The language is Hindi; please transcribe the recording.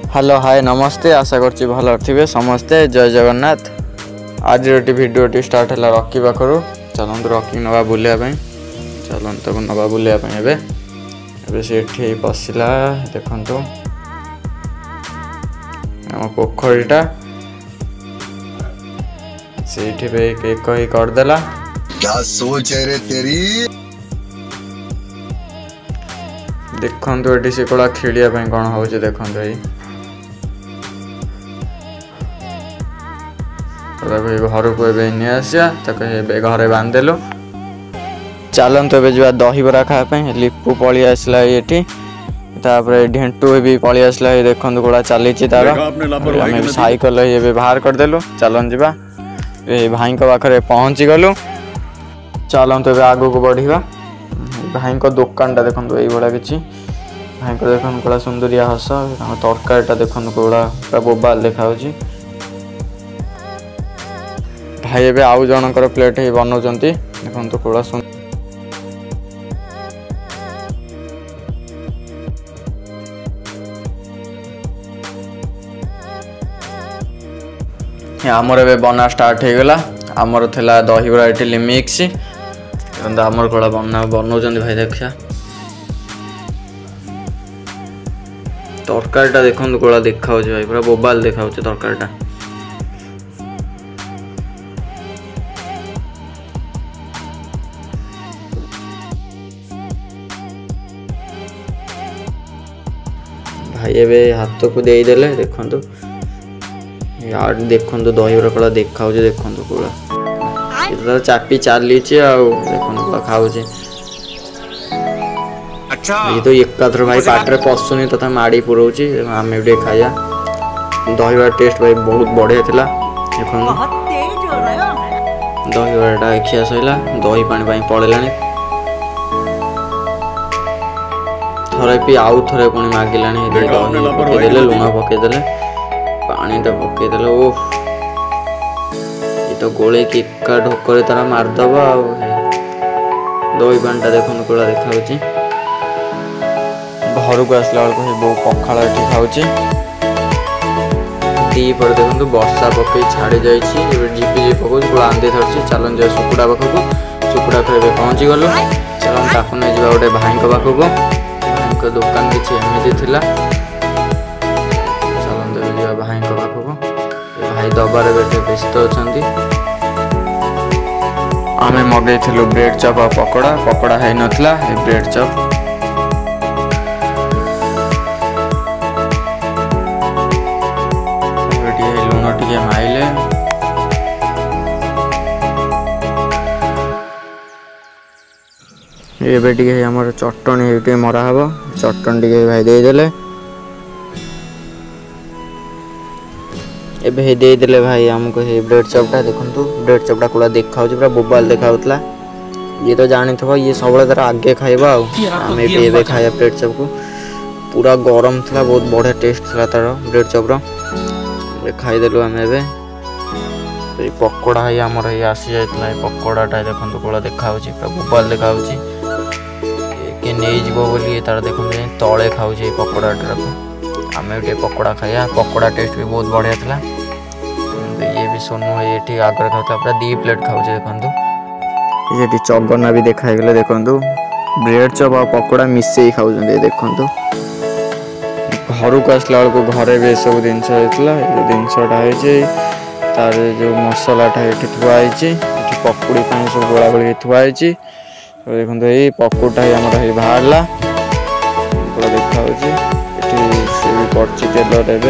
हेलो हाय नमस्ते आशा करछि भल थे समस्ते जय जगन्नाथ। आज भिडियो स्टार्ट है रकी पाखर चलते रकी नवा बुलाया चलते नवा बुलाया से पशिला देखु आम पोखरीटा से केक ही करदेला। क्या सोच है रे तेरी। देखु ये से कड़ा खेलिया कौन हो देखु घर को नहीं आसिया घरे बांधदेलु। चलतु ए दहीबरा खावाई लिपू पलि आसला ये ढेंटू भी पलि आसला देखु गोड़ा चली तार साइकल ये बाहर करदेलु। चलन जा भाई पाखे पहुँची गलु। चलतु ए आग को बढ़िया भाई दुकानटा देखो ये कि भाई देखो कड़ा सुंदरिया हस तरकारीटा देखो कड़ा पूरा बोबाल देखा भाई ए आउ जनकर प्लेट ही बनाऊँ देखो कड़ा आमर ए बना स्टार्ट हो गला। आमर थिला दहीबरा इडली मिक्स आमर कड़ा बनाऊँ भाई देखा तरकारीटा देखो कड़ा देखा भाई पूरा बोबाल देखा तरकारीटा। भाई ए हाथ को देदेले देखु यार देखु दहीबरा कड़ा देखा देखु कड़ा चापी चली देखो खाऊ ये तो एकाथर भाई पाटे पशुनी तथा माड़ी पुराऊँ आम भी खाया। दहीबरा टेस्ट भाई बहुत बढ़िया था देखो दहीबराटा खिया सैला दही पानी पड़ेला थरे पी आउ थे पुणी मागिला दही पकईदे लुण पकईदे पानीटा पकईदे ओ ये तो गोले एका ढोकर तार मारदब आ दही पानीटा देखो कड़ा देखा घर को आसला बेलू बो पखाड़ ये खाऊँ दीपर देखो वर्षा पकई छाड़ी जाइए झिपी पकाऊ कड़ा आंधी धरती। चलन जा सुकुड़ा पाखक सुकुड़ा फिर पहुँची गलु। चलन ताकू नहीं जा गोटे भाई पाखक भाई दुकान किसी एमती थिला। चलते जा भाई पाखक भाई दबार व्यस्त अच्छा आम मगेलु ब्रेड चप और पकोड़ा पकोड़ा है नाला ब्रेड चप लुण टे माइले एबे टिके हमर चटनी टे मरा हबो चटनी टिके भाई देदेले एबे देदेले भाई हमको हे ब्रेड चपटा देखंतु ब्रेड चपटा कड़ा देखा पूरा बोबाल देखा ये तो जानी थो ये सब तार आगे खाइबा आम भी खाया ब्रेड चप को पूरा गरम था बहुत बढ़िया टेस्ट था तार ब्रेड चपर खाईदेलु आम ए पकोड़ा ही आमर ये आसी जाता पकोड़ाटा देखो कड़ा देखा पूरा बोबाल देखा किए नहीं बोली तार देखते तले खाऊ पकोड़ाटा को आम भी पकोड़ा खाया पकोड़ा टेस्ट भी बहुत बढ़िया था। ये भी सोनू है ये आगे खाऊला पूरा 2 प्लेट खाऊ देखु ये चगना भी देखा गले देखु ब्रेड चप और पकोड़ा मिसई खाऊ देखु घर को आसला बेलू घरे भी सब जिनस जिनसटा तार जो मसलाटा ये थुआई पकुड़ी सब गोला गोली थुआई देखो ये पकुड़ा ही आम बाहर देखा तेल